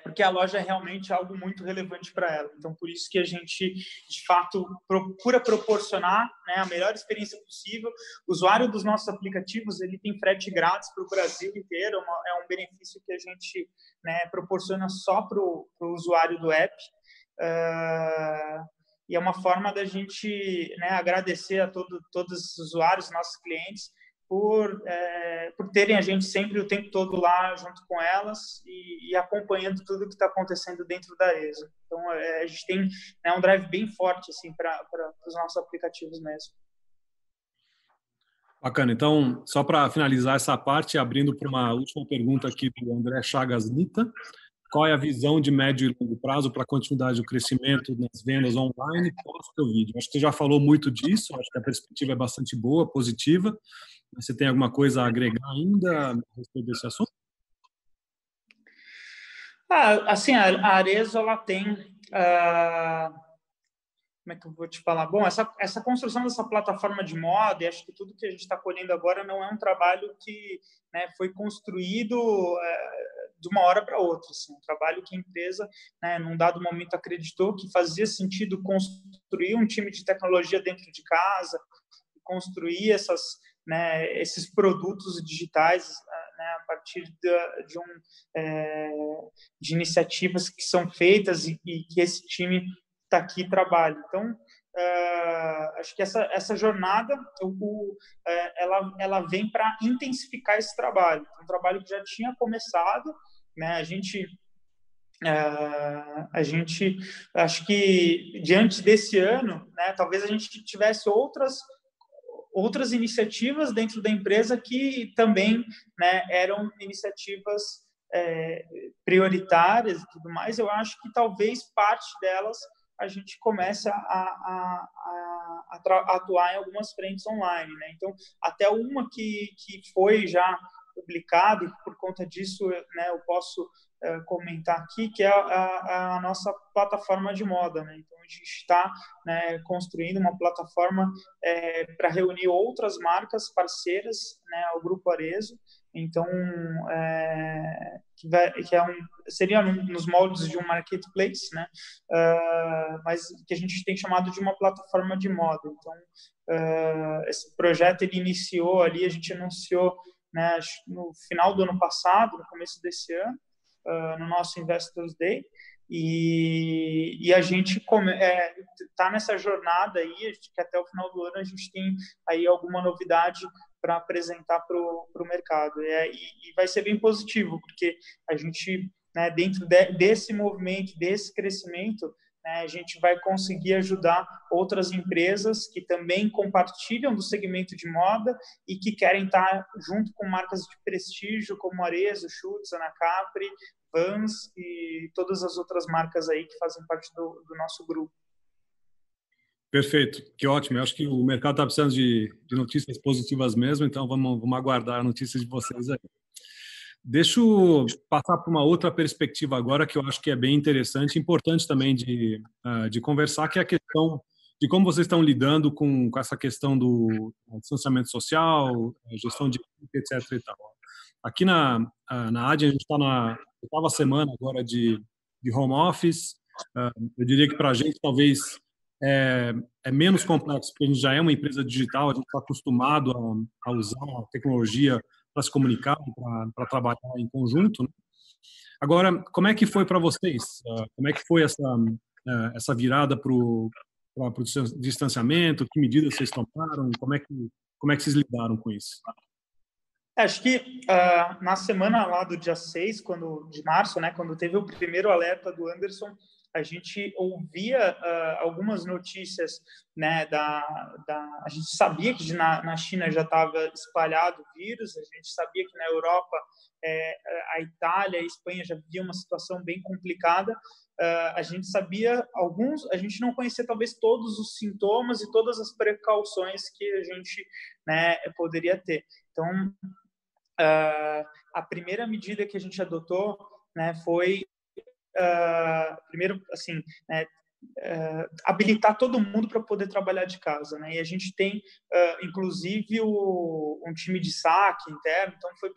porque a loja é realmente algo muito relevante para ela. Então, por isso que a gente, de fato, procura proporcionar, né, a melhor experiência possível. O usuário dos nossos aplicativos, ele tem frete grátis para o Brasil inteiro, é um benefício que a gente, né, proporciona só para o usuário do app. E é uma forma da gente, né, agradecer a todos os usuários, nossos clientes, por terem a gente sempre o tempo todo lá junto com elas e acompanhando tudo que está acontecendo dentro da Arezzo. Então, a gente tem, né, um drive bem forte assim, para os nossos aplicativos mesmo. Bacana. Então, só para finalizar essa parte, abrindo para uma última pergunta aqui do André Chagas Nita. Qual é a visão de médio e longo prazo para a continuidade do crescimento nas vendas online pós-Covid? Acho que você já falou muito disso, acho que a perspectiva é bastante boa, positiva. Você tem alguma coisa a agregar ainda a respeito desse assunto? Assim, a Arezzo, ela tem... como é que eu vou te falar? Bom, essa construção dessa plataforma de moda, e acho que tudo que a gente está colhendo agora não é um trabalho que, né, foi construído de uma hora para outra. Assim, um trabalho que a empresa, né, num dado momento, acreditou que fazia sentido construir um time de tecnologia dentro de casa, construir esses produtos digitais, né, a partir de iniciativas que são feitas e que esse time está aqui e trabalha. Então, acho que essa jornada ela vem para intensificar esse trabalho. Um trabalho que já tinha começado, né? A gente acho que diante desse ano, né, talvez a gente tivesse outras iniciativas dentro da empresa que também, né, eram iniciativas prioritárias e tudo mais. Eu acho que talvez parte delas a gente comece a atuar em algumas frentes online, né? Então, até uma que foi já publicada, e por conta disso, né, eu posso comentar aqui, que é a nossa plataforma de moda, né? Então, a gente está, né, construindo uma plataforma para reunir outras marcas parceiras, né, ao Grupo Arezzo. Então, seria nos moldes de um marketplace, né? Mas que a gente tem chamado de uma plataforma de moda. Então, esse projeto ele iniciou ali, a gente anunciou, né, no final do ano passado, no começo desse ano, no nosso Investors Day, e a gente está nessa jornada aí, que até o final do ano a gente tem aí alguma novidade para apresentar para o mercado. E vai ser bem positivo, porque a gente, né, dentro desse movimento, desse crescimento, né, a gente vai conseguir ajudar outras empresas que também compartilham do segmento de moda e que querem estar junto com marcas de prestígio como Arezzo, Schutz, Anacapri, Vans e todas as outras marcas aí que fazem parte do nosso grupo. Perfeito, que ótimo. Eu acho que o mercado está precisando de notícias positivas mesmo, então vamos aguardar notícias de vocês aí. Deixa eu passar para uma outra perspectiva agora, que eu acho que é bem interessante e importante também de conversar, que é a questão de como vocês estão lidando com essa questão do distanciamento social, gestão de equipe, etc. E tal. Aqui na ADIA, a gente está na 8ª semana agora de home office. Eu diria que para a gente talvez é menos complexo, porque a gente já é uma empresa digital, a gente está acostumado a usar a tecnologia para se comunicar, para trabalhar em conjunto, né? Agora, como é que foi para vocês? Como é que foi essa virada para o distanciamento? Que medidas vocês tomaram? Como é que vocês lidaram com isso? Acho que na semana lá do dia 6 de março, né, quando teve o primeiro alerta do Anderson, a gente ouvia algumas notícias, né, a gente sabia que na China já estava espalhado o vírus, a gente sabia que na Europa, a Itália e a Espanha já viviam uma situação bem complicada. A gente sabia a gente não conhecia talvez todos os sintomas e todas as precauções que a gente, né, poderia ter. Então, a primeira medida que a gente adotou, né, foi primeiro, assim, né, habilitar todo mundo para poder trabalhar de casa, né? E a gente tem, inclusive, um time de saque interno, então foi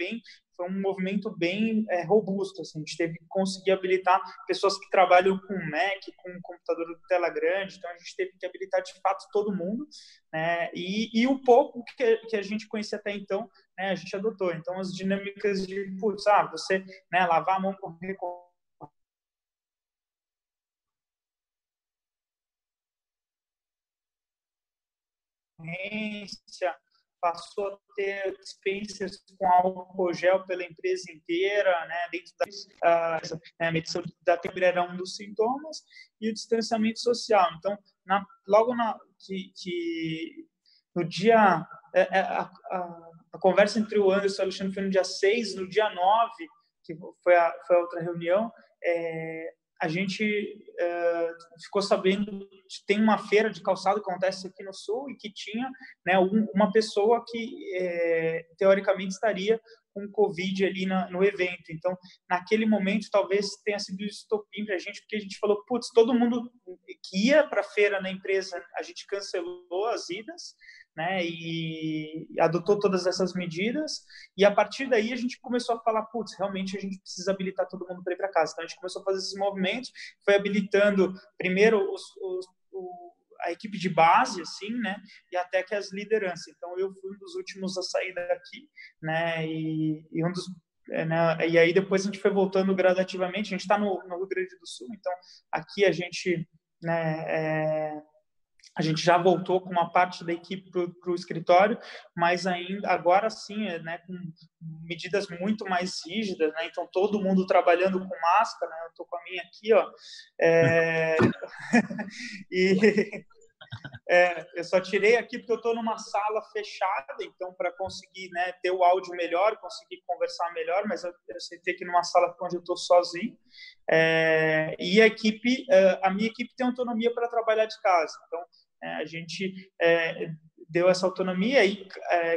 um movimento bem robusto, assim. A gente teve que conseguir habilitar pessoas que trabalham com Mac, com computador de tela grande, então a gente teve que habilitar de fato todo mundo, né? E o pouco que a gente conhecia até então, né, a gente adotou. Então as dinâmicas de, você, né, lavar a mão com passou a ter dispensas com álcool gel pela empresa inteira, né, dentro a medição da temperatura era um dos sintomas, e o distanciamento social. Então, logo no dia... a conversa entre o Anderson e o Alexandre foi no dia 6, no dia 9, que foi a outra reunião, a gente ficou sabendo que tem uma feira de calçado que acontece aqui no Sul e que tinha, né, uma pessoa que teoricamente estaria com Covid ali no evento. Então, naquele momento, talvez tenha sido um estopim para a gente, porque a gente falou, putz, todo mundo que ia para a feira na empresa, a gente cancelou as idas, né, e adotou todas essas medidas, e a partir daí a gente começou a falar, putz, realmente a gente precisa habilitar todo mundo para ir para casa. Então, a gente começou a fazer esses movimentos, foi habilitando primeiro a equipe de base, assim, né, e até que as lideranças. Então, eu fui um dos últimos a sair daqui, né, e um dos né, e aí depois a gente foi voltando gradativamente. A gente está no Rio Grande do Sul, então aqui a gente, né, a gente já voltou com uma parte da equipe para o escritório, mas ainda agora sim, né, com medidas muito mais rígidas, né? Então todo mundo trabalhando com máscara, né? Eu estou com a minha aqui, ó, e eu só tirei aqui porque eu estou numa sala fechada, então para conseguir, né, ter o áudio melhor, conseguir conversar melhor, mas eu sentei aqui numa sala onde eu estou sozinho. E a minha equipe tem autonomia para trabalhar de casa, então a gente deu essa autonomia e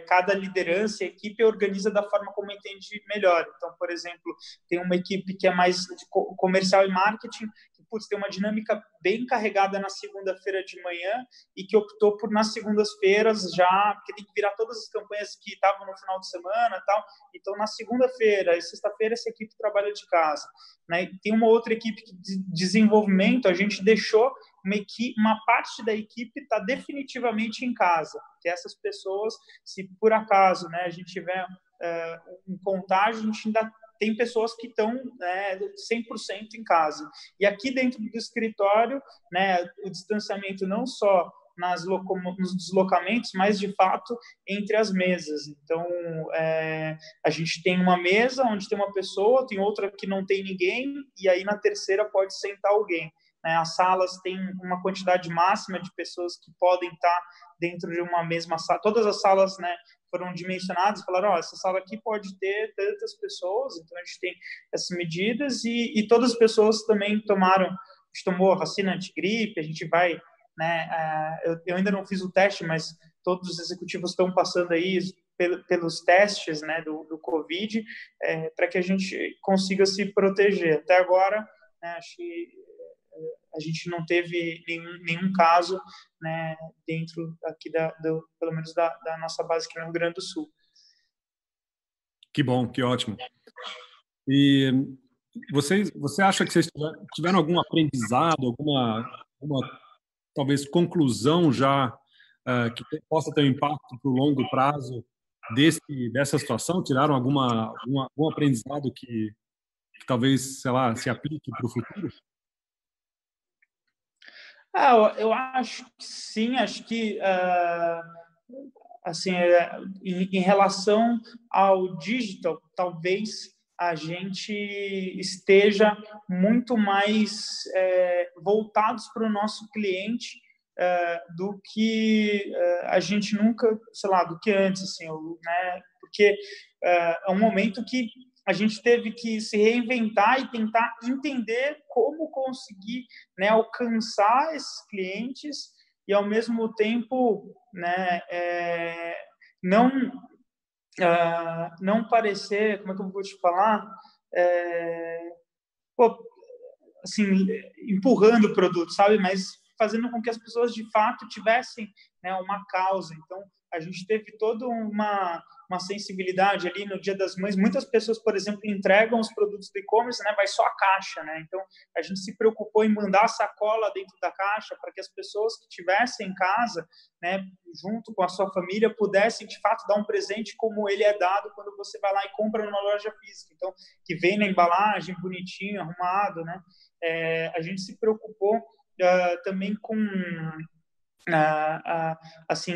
cada liderança e equipe organiza da forma como entende melhor. Então, por exemplo, tem uma equipe que é mais de comercial e marketing, que tem uma dinâmica bem carregada na segunda-feira de manhã e que optou por nas segundas-feiras já, porque tem que virar todas as campanhas que estavam no final de semana e tal. Então, na segunda-feira e sexta-feira, essa equipe trabalha de casa, né? E tem uma outra equipe de desenvolvimento, a gente deixou uma parte da equipe está definitivamente em casa, que essas pessoas, se por acaso, né, a gente tiver um contágio, a gente ainda tem pessoas que estão 100% em casa. E aqui dentro do escritório, né, o distanciamento não só nos deslocamentos, mas de fato entre as mesas. Então, a gente tem uma mesa onde tem uma pessoa, tem outra que não tem ninguém, e aí na terceira pode sentar alguém. As salas têm uma quantidade máxima de pessoas que podem estar dentro de uma mesma sala. Todas as salas, né, foram dimensionadas, falaram, essa sala aqui pode ter tantas pessoas, então a gente tem essas medidas e todas as pessoas também tomaram, a gente tomou a vacina antigripe, a gente vai, né, eu ainda não fiz o teste, mas todos os executivos estão passando aí pelos testes, né, do Covid, para que a gente consiga se proteger. Até agora, né, acho que a gente não teve nenhum caso, né, dentro aqui pelo menos da nossa base aqui no Rio Grande do Sul. Que bom, que ótimo. E você acha que vocês tiveram algum aprendizado, alguma talvez conclusão já que possa ter um impacto para o longo prazo dessa situação? Tiraram algum aprendizado que talvez, sei lá, se aplique para o futuro? Eu acho que sim, acho que assim, em relação ao digital, talvez a gente esteja muito mais voltados para o nosso cliente do que a gente nunca, sei lá, do que antes, assim, né? Porque é um momento que a gente teve que se reinventar e tentar entender como conseguir, né, alcançar esses clientes e, ao mesmo tempo, né, não parecer, como é que eu vou te falar, assim, empurrando o produto, sabe? Mas fazendo com que as pessoas, de fato, tivessem, né, uma causa. Então, a gente teve toda uma sensibilidade ali no Dia das Mães. Muitas pessoas, por exemplo, entregam os produtos do e-commerce, né, vai só a caixa, né? Então, a gente se preocupou em mandar a sacola dentro da caixa para que as pessoas que estivessem em casa, né, junto com a sua família, pudessem, de fato, dar um presente como ele é dado quando você vai lá e compra numa loja física. Então, que vem na embalagem, bonitinho, arrumado, né? A gente se preocupou também com assim,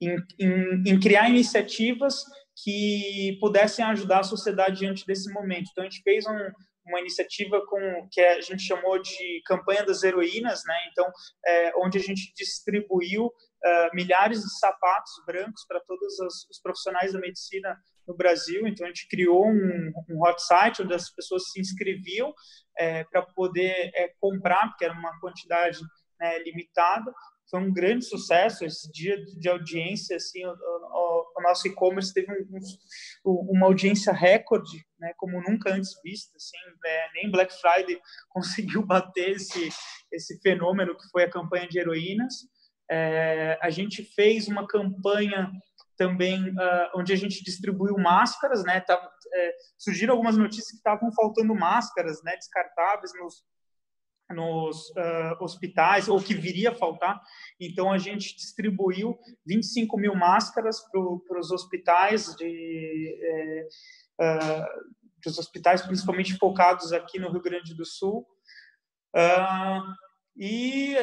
em criar iniciativas que pudessem ajudar a sociedade diante desse momento. Então, a gente fez uma iniciativa que a gente chamou de Campanha das Heroínas, né? Então, onde a gente distribuiu milhares de sapatos brancos para todos os profissionais da medicina no Brasil. Então, a gente criou um hot site onde as pessoas se inscreviam para poder comprar, porque era uma quantidade, né, limitada. Foi um grande sucesso esse dia de audiência, assim, a nosso e-commerce teve uma audiência recorde, né, como nunca antes vista, assim, nem Black Friday conseguiu bater esse fenômeno que foi a campanha de heroínas. A gente fez uma campanha também onde a gente distribuiu máscaras, né? Surgiram algumas notícias que estavam faltando máscaras, né, descartáveis nos hospitais, ou que viria a faltar. Então, a gente distribuiu 25 mil máscaras para os hospitais, dos hospitais principalmente focados aqui no Rio Grande do Sul. E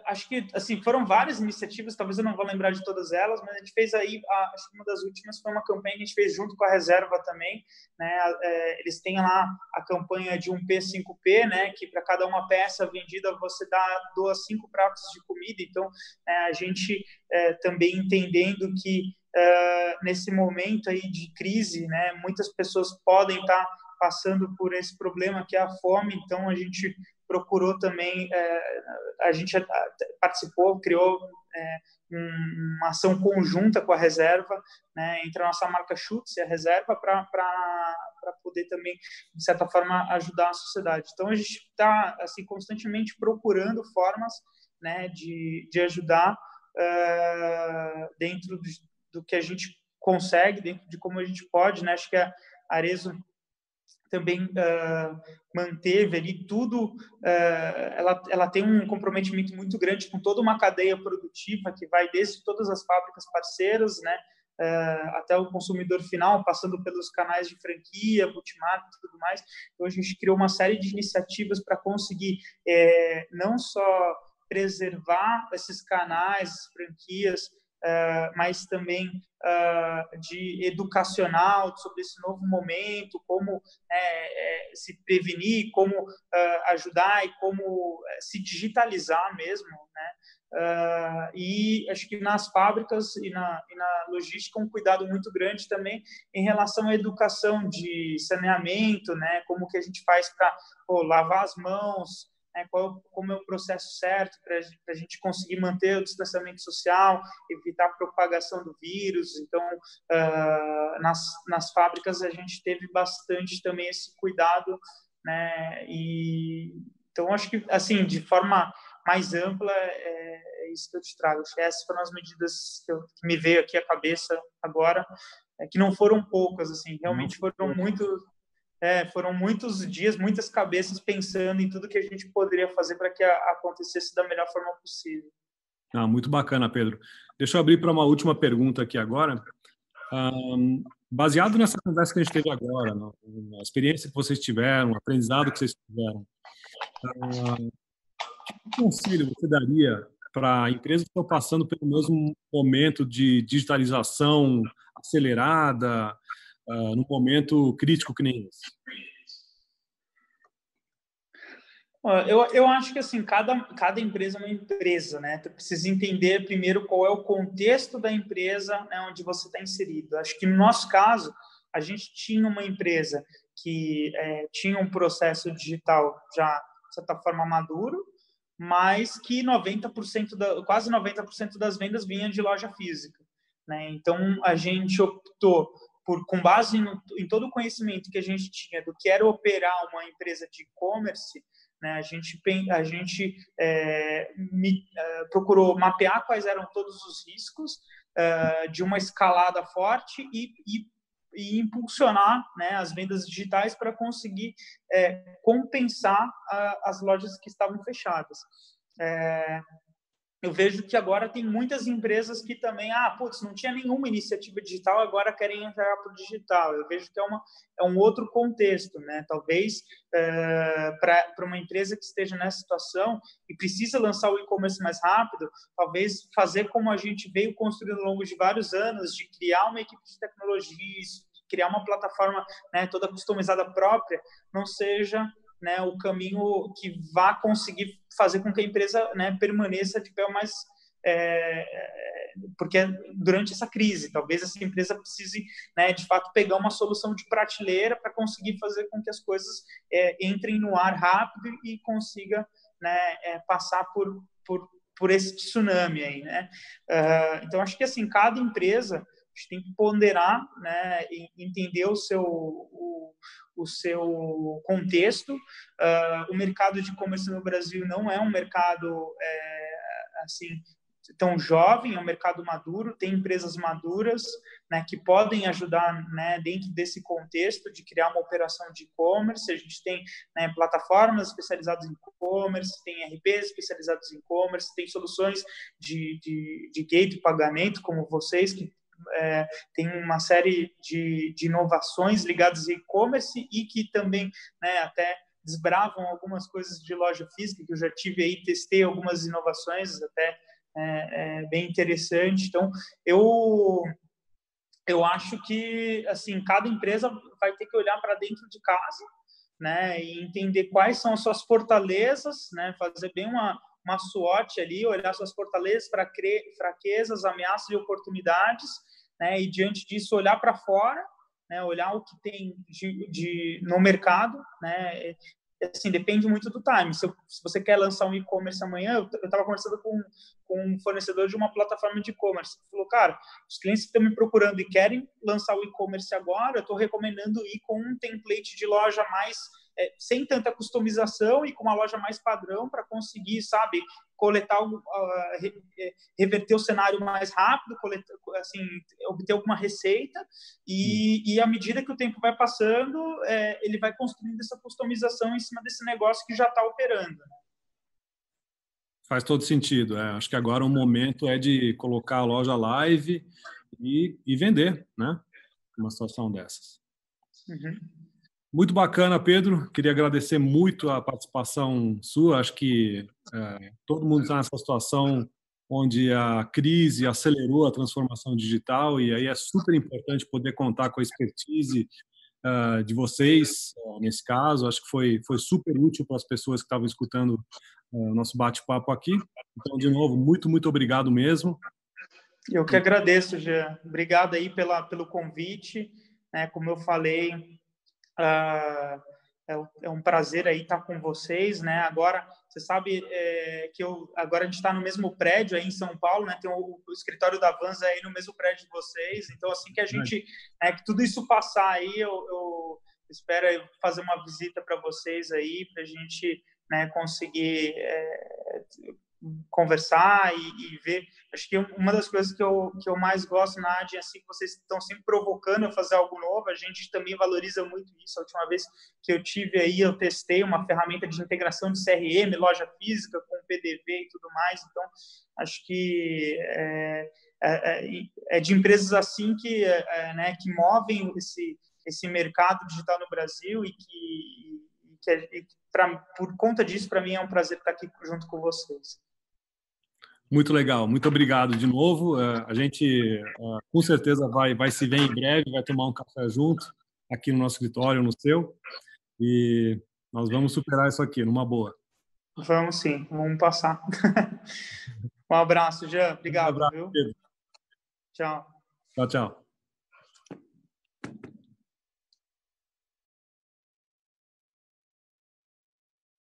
acho que assim foram várias iniciativas, talvez eu não vou lembrar de todas elas, mas a gente fez aí, acho que uma das últimas foi uma campanha que a gente fez junto com a Reserva também, né? Eles têm lá a campanha de 1P 5P, né? Que para cada uma peça vendida você doa 5 pratos de comida. Então a gente também entendendo que nesse momento aí de crise, né? Muitas pessoas podem estar passando por esse problema que é a fome. Então a gente procurou também, a gente participou, criou uma ação conjunta com a Reserva, né, entre a nossa marca Schutz e a Reserva, para poder também, de certa forma, ajudar a sociedade. Então, a gente está assim, constantemente procurando formas, né, de ajudar dentro do que a gente consegue, dentro de como a gente pode, né? Acho que a Arezzo também manteve ali tudo, ela tem um comprometimento muito grande com toda uma cadeia produtiva que vai desde todas as fábricas parceiras, né, até o consumidor final, passando pelos canais de franquia, multimarca e tudo mais. Então, a gente criou uma série de iniciativas para conseguir não só preservar esses canais, franquias, mas também de educacional sobre esse novo momento, como se prevenir, como ajudar e como se digitalizar mesmo, né? E acho que nas fábricas e na logística um cuidado muito grande também em relação à educação de saneamento, né? Como que a gente faz para lavar as mãos, né, como é o processo certo para a gente conseguir manter o distanciamento social, evitar a propagação do vírus. Então, nas fábricas a gente teve bastante também esse cuidado, né? E então acho que assim, de forma mais ampla, é isso que eu te trago. Acho que essas foram as medidas que me veio aqui à cabeça agora, que não foram poucas, assim, realmente foram muitos dias, muitas cabeças pensando em tudo que a gente poderia fazer para que acontecesse da melhor forma possível. Muito bacana, Pedro. Deixa eu abrir para uma última pergunta aqui agora. Baseado nessa conversa que a gente teve agora, na experiência que vocês tiveram, o aprendizado que vocês tiveram, que conselho você daria para empresas que estão passando pelo mesmo momento de digitalização acelerada, num momento crítico que nem esse? Eu acho que assim cada empresa é uma empresa, né? Tu precisa entender primeiro qual é o contexto da empresa, né, onde você está inserido. Acho que no nosso caso a gente tinha uma empresa que tinha um processo digital já de certa forma maduro, mas que quase 90% das vendas vinha de loja física, né? Então a gente optou com base em todo o conhecimento que a gente tinha do que era operar uma empresa de e-commerce, né, a gente procurou mapear quais eram todos os riscos de uma escalada forte e impulsionar, né, as vendas digitais para conseguir compensar as lojas que estavam fechadas. Eu vejo que agora tem muitas empresas que também, não tinha nenhuma iniciativa digital, agora querem entrar para o digital. Eu vejo que é um outro contexto, né? Talvez para uma empresa que esteja nessa situação e precisa lançar o e-commerce mais rápido, talvez fazer como a gente veio construindo ao longo de vários anos, de criar uma equipe de tecnologia, criar uma plataforma, né, toda customizada própria, não seja, né, o caminho que vá conseguir fazer com que a empresa, né, permaneça de pé mais porque durante essa crise talvez essa empresa precise, né, de fato pegar uma solução de prateleira para conseguir fazer com que as coisas entrem no ar rápido e consiga, né, passar por esse tsunami aí, né? Então acho que assim cada empresa gente tem que ponderar, né, e entender o seu contexto. O mercado de e-commerce no Brasil não é um mercado assim tão jovem, é um mercado maduro, tem empresas maduras, né, que podem ajudar, né, dentro desse contexto de criar uma operação de e-commerce. A gente tem, né, plataformas especializadas em e-commerce, tem RPs especializados em e-commerce, tem soluções de gateway de pagamento, como vocês, que tem uma série de inovações ligadas a e-commerce e que também, né, até desbravam algumas coisas de loja física, que eu já tive aí, testei algumas inovações até bem interessante. Então, eu acho que, assim, cada empresa vai ter que olhar para dentro de casa, né, e entender quais são as suas fortalezas, né, fazer bem uma SWOT ali, olhar suas fortalezas, fraquezas, ameaças e oportunidades, né, e diante disso olhar para fora, né, olhar o que tem no mercado, né. Assim, depende muito do time. Se você quer lançar um e-commerce amanhã, eu estava conversando com um fornecedor de uma plataforma de e-commerce. Ele falou, cara, os clientes que estão me procurando e querem lançar o e-commerce agora, eu estou recomendando ir com um template de loja mais sem tanta customização e com uma loja mais padrão para conseguir, sabe, coletar, reverter o cenário mais rápido, assim, obter alguma receita e à medida que o tempo vai passando, ele vai construindo essa customização em cima desse negócio que já está operando. Né? Faz todo sentido. Acho que agora o momento é de colocar a loja live e vender, né? Uma situação dessas. Uhum. Muito bacana, Pedro. Queria agradecer muito a participação sua. Acho que todo mundo está nessa situação onde a crise acelerou a transformação digital e aí é super importante poder contar com a expertise de vocês nesse caso. Acho que foi super útil para as pessoas que estavam escutando o nosso bate-papo aqui. Então, de novo, muito obrigado mesmo. Eu que agradeço, Jean. Obrigado aí pelo convite. Como eu falei, é um prazer aí estar com vocês, né? Agora, você sabe que agora a gente está no mesmo prédio aí em São Paulo, né? Tem o escritório da Vans aí no mesmo prédio de vocês. Então, assim que a gente, que tudo isso passar aí, eu espero fazer uma visita para vocês aí, para a gente, né, conseguir conversar e ver. Acho que uma das coisas que eu mais gosto na ADIA, assim, que vocês estão sempre provocando a fazer algo novo. A gente também valoriza muito isso. A última vez que eu tive aí, eu testei uma ferramenta de integração de CRM, loja física, com PDV e tudo mais. Então, acho que é de empresas assim que, né, que movem esse mercado digital no Brasil e que por conta disso, para mim, é um prazer estar aqui junto com vocês. Muito legal, muito obrigado de novo. A gente com certeza vai se ver em breve, vai tomar um café junto aqui no nosso escritório, no seu, e nós vamos superar isso aqui, numa boa. Vamos sim, vamos passar. Um abraço, Jean. Obrigado, abraço, viu? Pedro. Tchau. Tchau, tchau.